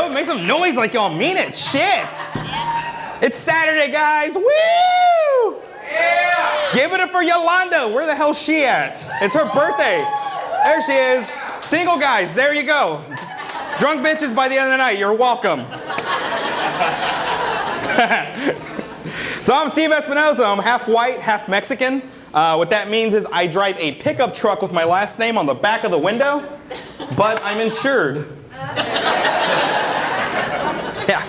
yo. Make some noise like y'all mean it. Shit. It's Saturday, guys. Woo! Yeah! Give it up for Yolanda. Where the hell's she at? It's her birthday. There she is. Single guys, there you go. Drunk bitches by the end of the night, you're welcome. So I'm Steve Espinoza. I'm half white, half Mexican. What that means is I drive a pickup truck with my last name on the back of the window, but I'm insured. Yeah.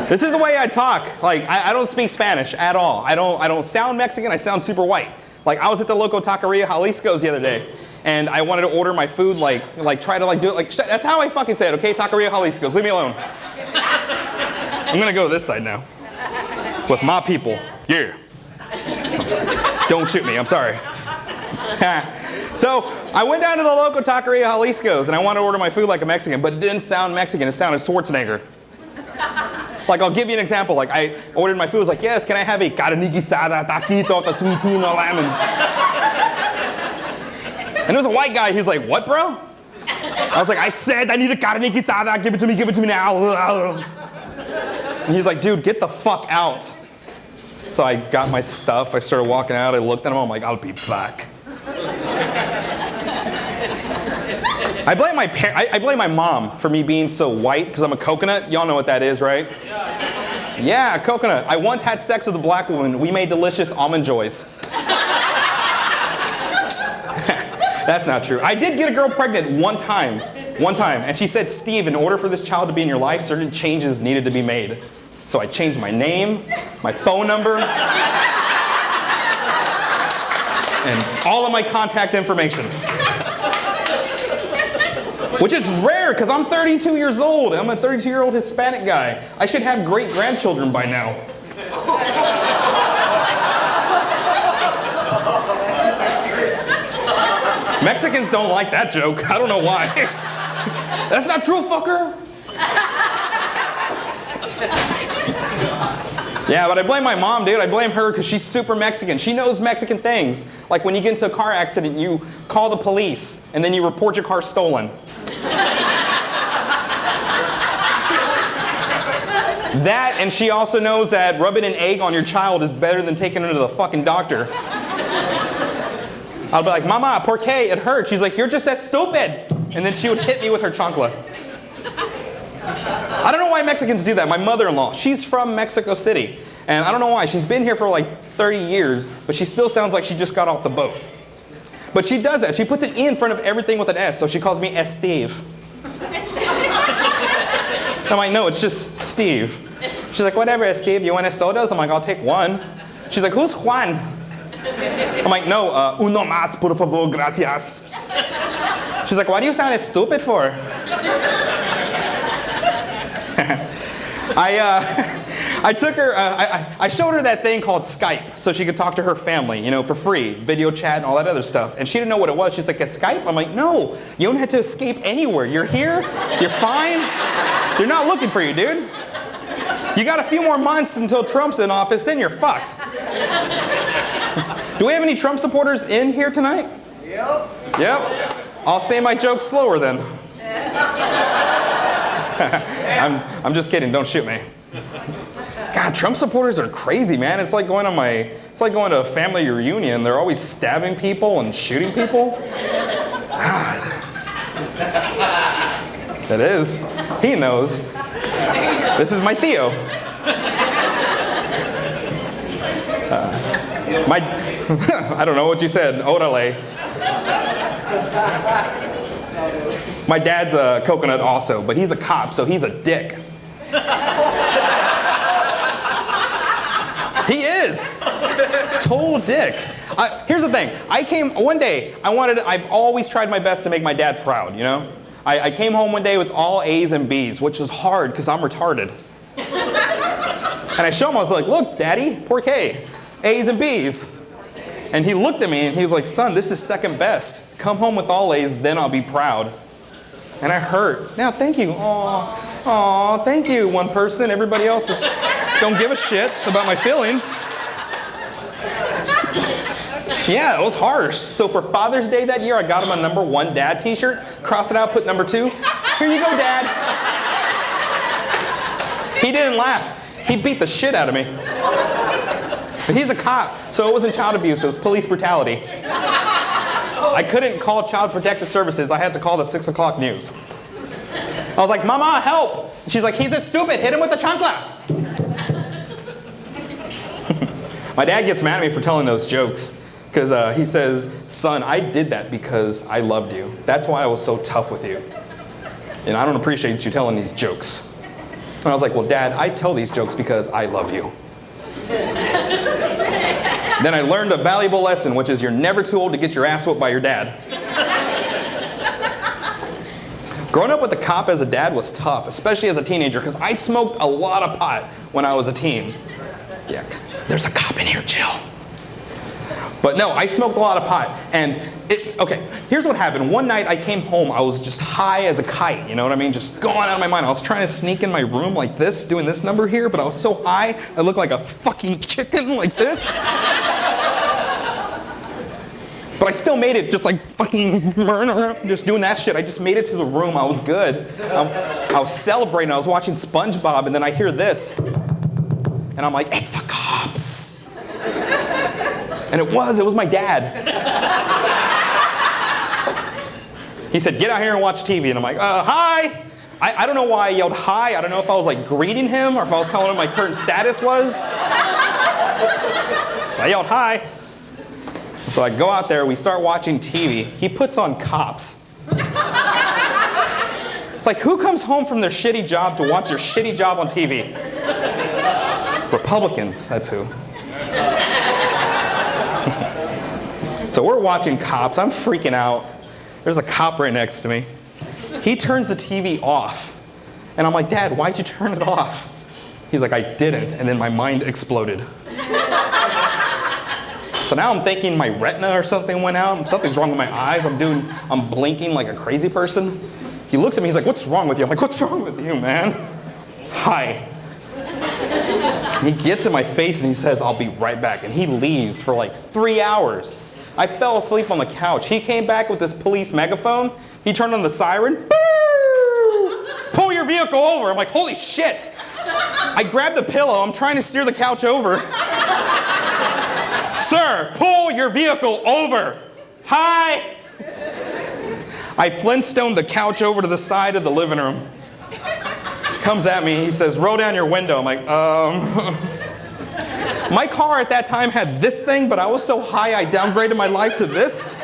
This is the way I talk. Like, I don't speak Spanish at all. I don't sound Mexican, I sound super white. Like, I was at the local taqueria Jalisco's the other day, and I wanted to order my food, try to do it, that's how I fucking say it, okay? Taqueria Jalisco's, leave me alone. I'm gonna go this side now. With my people, yeah. Don't shoot me, I'm sorry. So, I went down to the local taqueria Jalisco's, and I wanted to order my food like a Mexican, but it didn't sound Mexican, it sounded Schwarzenegger. Like, I'll give you an example. Like, I ordered my food. I was like, yes, can I have a carne guisada, taquito, sweetino, lemon? And there was a white guy. He's like, what, bro? I was like, I said I need a carne guisada. Give it to me now. And he's like, dude, get the fuck out. So I got my stuff. I started walking out. I looked at him. I'm like, I'll be back. I blame my mom for me being so white because I'm a coconut. Y'all know what that is, right? Yeah, coconut. I once had sex with a black woman. We made delicious almond joys. That's not true. I did get a girl pregnant one time, and she said, Steve, in order for this child to be in your life, certain changes needed to be made. So I changed my name, my phone number, and all of my contact information. Which is rare, because I'm 32 years old. I'm a 32-year-old Hispanic guy. I should have great-grandchildren by now. Mexicans don't like that joke. I don't know why. That's not true, fucker. Yeah, but I blame my mom, dude. I blame her because she's super Mexican. She knows Mexican things. Like when you get into a car accident, you call the police, and then you report your car stolen. That, and she also knows that rubbing an egg on your child is better than taking him to the fucking doctor. I'll be like, Mama, por qué? It hurts. She's like, you're just that stupid. And then she would hit me with her chancla. I don't know why Mexicans do that. My mother-in-law, she's from Mexico City. And I don't know why. She's been here for like 30 years, but she still sounds like she just got off the boat. But she does that. She puts an E in front of everything with an S, so she calls me Esteve. I'm like, no, it's just Steve. She's like, whatever, Steve, you want sodas? I'm like, I'll take one. She's like, who's Juan? I'm like, no, uno más, por favor, gracias. She's like, why do you sound as stupid for? I took her, I showed her that thing called Skype so she could talk to her family, you know, for free, video chat and all that other stuff. And she didn't know what it was. She's like, a Skype? I'm like, no, you don't have to escape anywhere. You're here, you're fine. They're not looking for you, dude. You got a few more months until Trump's in office, then you're fucked. Do we have any Trump supporters in here tonight? Yep. I'll say my jokes slower then. I'm just kidding, don't shoot me. God, Trump supporters are crazy, man. It's like going to a family reunion. They're always stabbing people and shooting people. God. It is. He knows. This is my Theo. I don't know what you said. Orale. My dad's a coconut also, but he's a cop, so he's a dick. He is. Total dick. Here's the thing. I've always tried my best to make my dad proud, you know? I came home one day with all A's and B's, which was hard because I'm retarded. And I showed him, I was like, look, Daddy, por qué? A's and B's. And he looked at me and he was like, son, this is second best. Come home with all A's, then I'll be proud. And I hurt. Now, thank you. Aw, thank you, one person. Everybody else don't give a shit about my feelings. Yeah, it was harsh. So for Father's Day that year, I got him a #1 dad t-shirt. Cross it out, put #2. Here you go, Dad. He didn't laugh. He beat the shit out of me. But he's a cop, so it wasn't child abuse, it was police brutality. I couldn't call Child Protective Services, I had to call the 6 o'clock news. I was like, Mama, help! She's like, he's a stupid, hit him with the chancla. My dad gets mad at me for telling those jokes, because he says, son, I did that because I loved you. That's why I was so tough with you. And I don't appreciate you telling these jokes. And I was like, well, Dad, I tell these jokes because I love you. Then I learned a valuable lesson, which is you're never too old to get your ass whooped by your dad. Growing up with a cop as a dad was tough, especially as a teenager, because I smoked a lot of pot when I was a teen. Yeah, there's a cop in here, chill. But no, I smoked a lot of pot, and okay, here's what happened. One night I came home, I was just high as a kite, you know what I mean? Just going out of my mind. I was trying to sneak in my room like this, doing this number here, but I was so high, I looked like a fucking chicken like this. But I still made it, just like fucking just doing that shit. I just made it to the room, I was good. I was celebrating, I was watching SpongeBob, and then I hear this. And I'm like, it's the cops. And it was my dad. He said, get out here and watch TV. And I'm like, hi. I don't know why I yelled hi. I don't know if I was like greeting him or if I was telling him my current status was. I yelled hi. So I go out there, we start watching TV. He puts on Cops. It's like, who comes home from their shitty job to watch their shitty job on TV? Republicans, that's who. So we're watching Cops, I'm freaking out. There's a cop right next to me. He turns the TV off. And I'm like, Dad, why'd you turn it off? He's like, I didn't, and then my mind exploded. So now I'm thinking my retina or something went out, something's wrong with my eyes, I'm blinking like a crazy person. He looks at me, he's like, what's wrong with you? I'm like, what's wrong with you, man? Hi. He gets in my face and he says, I'll be right back. And he leaves for like 3 hours. I fell asleep on the couch. He came back with this police megaphone. He turned on the siren. Boo! Pull your vehicle over. I'm like, holy shit. I grabbed the pillow. I'm trying to steer the couch over. Sir, pull your vehicle over. Hi. I Flintstoned the couch over to the side of the living room. Comes at me, he says, roll down your window. I'm like, My car at that time had this thing, but I was so high I downgraded my life to this.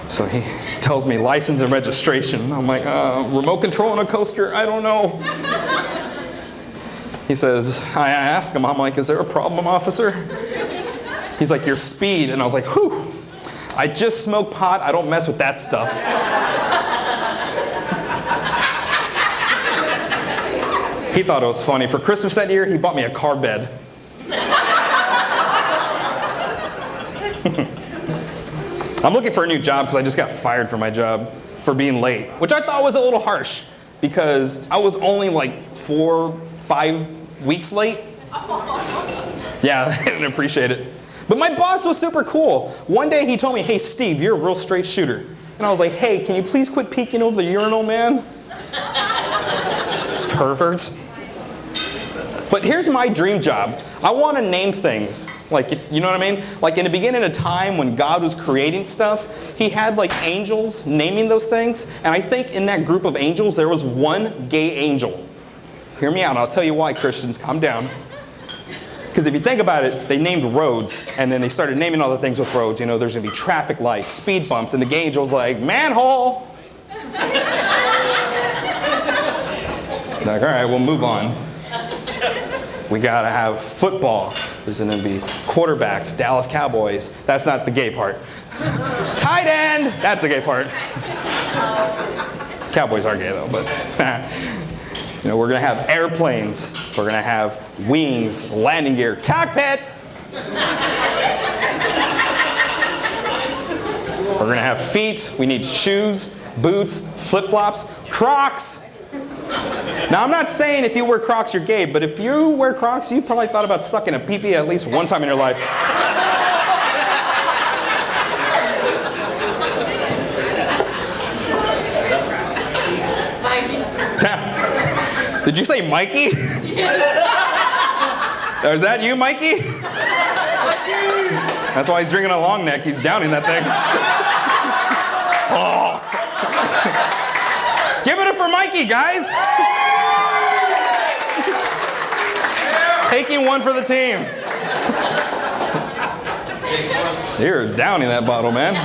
So he tells me license and registration. I'm like, remote control on a coaster? I don't know. He says, I ask him, I'm like, is there a problem, officer? He's like, your speed. And I was like, whew, I just smoke pot, I don't mess with that stuff. He thought it was funny. For Christmas that year, he bought me a car bed. I'm looking for a new job because I just got fired from my job for being late, which I thought was a little harsh because I was only like 4-5 weeks late. Yeah, I didn't appreciate it. But my boss was super cool. One day he told me, hey, Steve, you're a real straight shooter. And I was like, hey, can you please quit peeking over the urinal, man? Pervert. But here's my dream job. I want to name things. Like, you know what I mean? Like in the beginning of time when God was creating stuff, he had like angels naming those things. And I think in that group of angels, there was one gay angel. Hear me out. I'll tell you why, Christians. Calm down. Because if you think about it, they named roads, and then they started naming other things with roads. You know, there's going to be traffic lights, speed bumps, and the gay angel's like, manhole! Like, all right, we'll move on. We got to have football. There's going to be quarterbacks, Dallas Cowboys. That's not the gay part. Tight end! That's the gay part. Cowboys are gay, though, but... You know, we're going to have airplanes. We're going to have wings, landing gear, cockpit. We're going to have feet. We need shoes, boots, flip-flops, Crocs. Now, I'm not saying if you wear Crocs, you're gay, but if you wear Crocs, you probably thought about sucking a pee-pee at least one time in your life. Did you say Mikey? Is that you, Mikey? That's why he's drinking a long neck. He's downing that thing. Oh. Give it up for Mikey, guys. Taking one for the team. You're downing that bottle, man.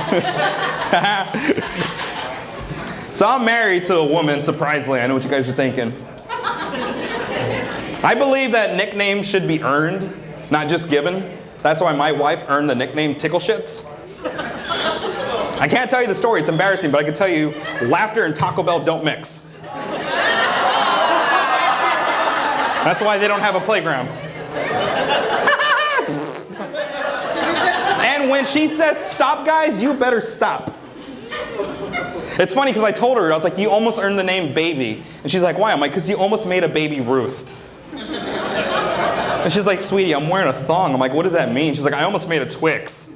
So I'm married to a woman, surprisingly. I know what you guys are thinking. I believe that nicknames should be earned, not just given. That's why my wife earned the nickname Tickle Shits. I can't tell you the story, it's embarrassing, but I can tell you laughter and Taco Bell don't mix. That's why they don't have a playground. And when she says stop, guys, you better stop. It's funny because I told her, I was like, you almost earned the name Baby. And she's like, why? I'm like, because you almost made a Baby Ruth. And she's like, sweetie, I'm wearing a thong. I'm like, what does that mean? She's like, I almost made a Twix.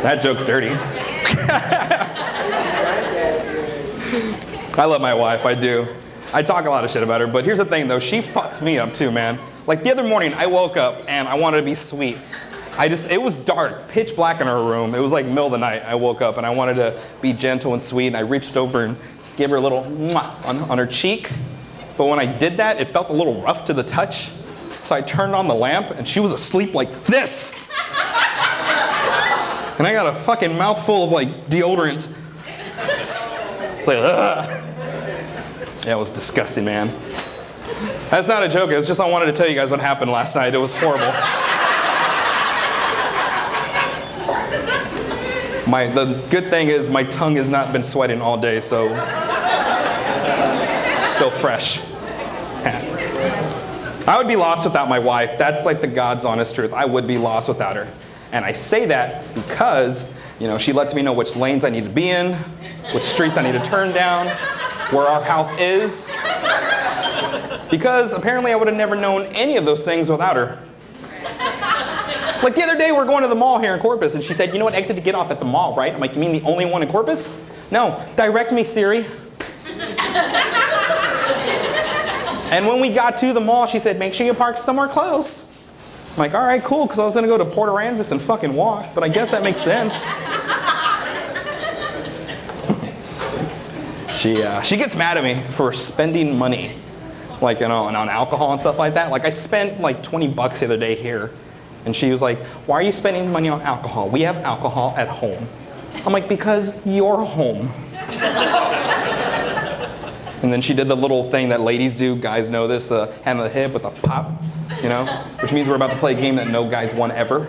That joke's dirty. I love my wife, I do. I talk a lot of shit about her, but here's the thing though, she fucks me up too, man. Like the other morning, I woke up and I wanted to be sweet. It was dark, pitch black in her room. It was like middle of the night. I woke up and I wanted to be gentle and sweet, and I reached over and gave her a little mwah on her cheek. But when I did that, it felt a little rough to the touch. So I turned on the lamp and she was asleep like this. And I got a fucking mouthful of like deodorant. It's like, ugh. Yeah, it was disgusting, man. That's not a joke. It was just I wanted to tell you guys what happened last night. It was horrible. The good thing is my tongue has not been sweating all day, so it's still fresh. I would be lost without my wife. That's like the God's honest truth. I would be lost without her. And I say that because, she lets me know which lanes I need to be in, which streets I need to turn down, where our house is. Because apparently I would have never known any of those things without her. Like the other day, we're going to the mall here in Corpus, and she said, you know what exit to get off at the mall, right? I'm like, you mean the only one in Corpus? No, direct me, Siri. And when we got to the mall, she said, make sure you park somewhere close. I'm like, all right, cool, because I was going to go to Port Aransas and fucking walk, but I guess that makes sense. She gets mad at me for spending money, like, on alcohol and stuff like that. Like, I spent like $20 the other day here. And she was like, why are you spending money on alcohol? We have alcohol at home. I'm like, because you're home. And then she did the little thing that ladies do. Guys know this, the hand on the hip with the pop, which means we're about to play a game that no guys won ever.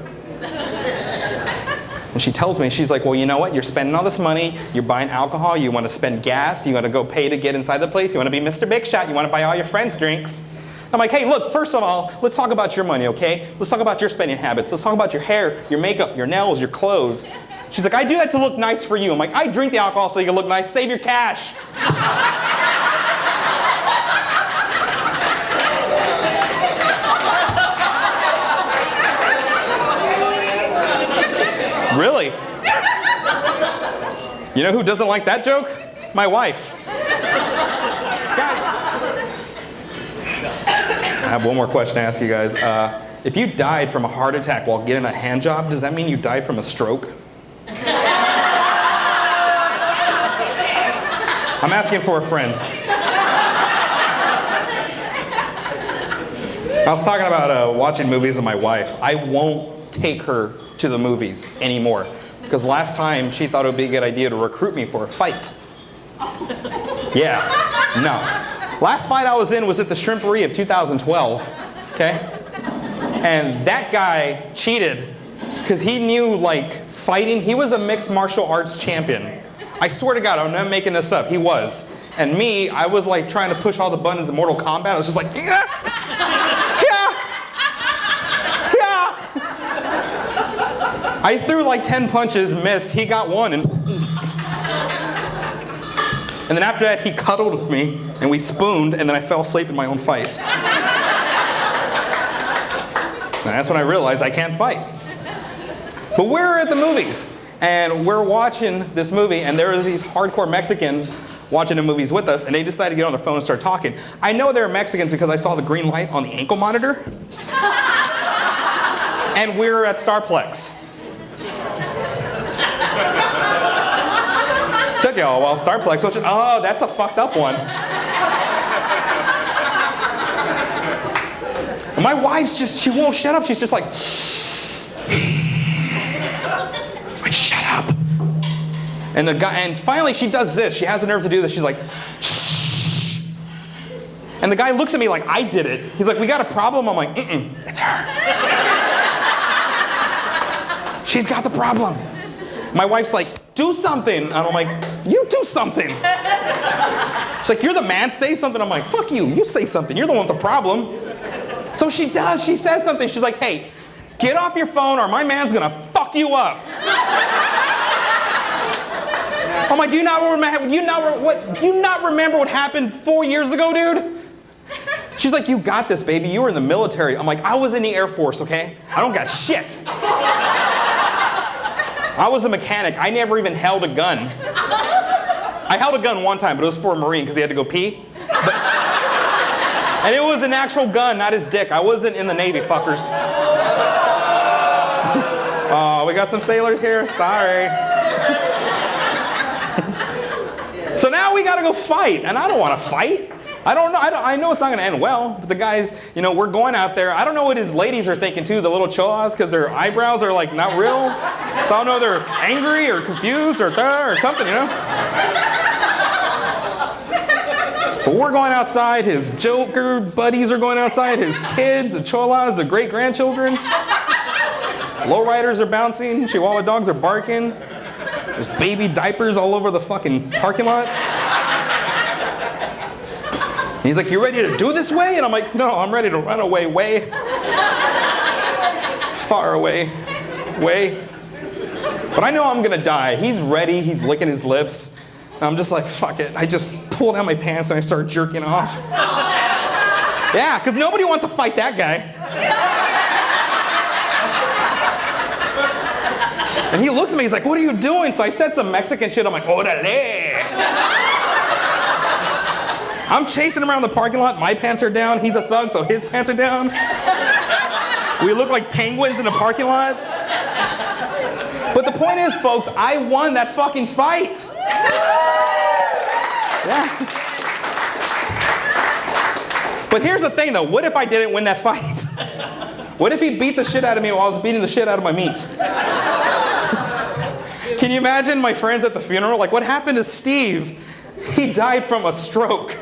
And she tells me, she's like, well, you know what? You're spending all this money. You're buying alcohol. You want to spend gas. You want to go pay to get inside the place. You want to be Mr. Big Shot. You want to buy all your friends drinks. I'm like, hey, look, first of all, let's talk about your money, okay? Let's talk about your spending habits. Let's talk about your hair, your makeup, your nails, your clothes. She's like, I do that to look nice for you. I'm like, I drink the alcohol so you can look nice. Save your cash. Really? You know who doesn't like that joke? My wife. I have one more question to ask you guys. If you died from a heart attack while getting a hand job, does that mean you died from a stroke? I'm asking for a friend. I was talking about watching movies with my wife. I won't take her to the movies anymore because last time she thought it would be a good idea to recruit me for a fight. Yeah, no. Last fight I was in was at the Shrimpery of 2012, okay? And that guy cheated because he knew, like, fighting. He was a mixed martial arts champion. I swear to God, I'm not making this up. He was. And me, I was, like, trying to push all the buttons in Mortal Kombat. I was just like, yeah, yeah, yeah. I threw, like, 10 punches, missed. He got one, and then after that, he cuddled with me, and we spooned, and then I fell asleep in my own fight. And that's when I realized I can't fight. But we're at the movies, and we're watching this movie, and there are these hardcore Mexicans watching the movies with us, and they decided to get on their phone and start talking. I know they're Mexicans because I saw the green light on the ankle monitor. And we're at Starplex. Took y'all a while, Starplex, which, oh, that's a fucked up one. And my wife's just, she won't shut up. She's just like, shut up. And the guy, and finally she does this. She has the nerve to do this. She's like, shh. And the guy looks at me like I did it. He's like, we got a problem? I'm like, it's her. She's got the problem. My wife's like, do something. And I'm like, you do something. She's like, you're the man, say something. I'm like, fuck you, you say something. You're the one with the problem. So she does, she says something. She's like, hey, get off your phone or my man's gonna fuck you up. I'm like, do you not remember what happened 4 years ago, dude? She's like, you got this, baby. You were in the military. I'm like, I was in the Air Force, okay? I don't got shit. I was a mechanic. I never even held a gun. I held a gun one time, but it was for a Marine because he had to go pee. And it was an actual gun, not his dick. I wasn't in the Navy, fuckers. Oh, we got some sailors here? Sorry. So now we gotta go fight, and I don't wanna fight. I don't know, I know it's not gonna end well, but the guys, you know, we're going out there. I don't know what his ladies are thinking too, the little cholas, because their eyebrows are like not real. So I don't know if they're angry or confused or something, you know? But we're going outside, his Joker buddies are going outside, his kids, the cholas, the great-grandchildren. Lowriders are bouncing, Chihuahua dogs are barking. There's baby diapers all over the fucking parking lot. And he's like, you ready to do this way? And I'm like, no, I'm ready to run away way. Far away. Way. But I know I'm gonna die. He's ready, he's licking his lips. And I'm just like, fuck it. I just pull down my pants and I start jerking off. Yeah, because nobody wants to fight that guy. And he looks at me, he's like, what are you doing? So I said some Mexican shit. I'm like, orale. I'm chasing him around the parking lot. My pants are down. He's a thug, so his pants are down. We look like penguins in the parking lot. But the point is, folks, I won that fucking fight. Yeah. But here's the thing, though. What if I didn't win that fight? What if he beat the shit out of me while I was beating the shit out of my meat? Can you imagine my friends at the funeral? Like, what happened to Steve? He died from a stroke.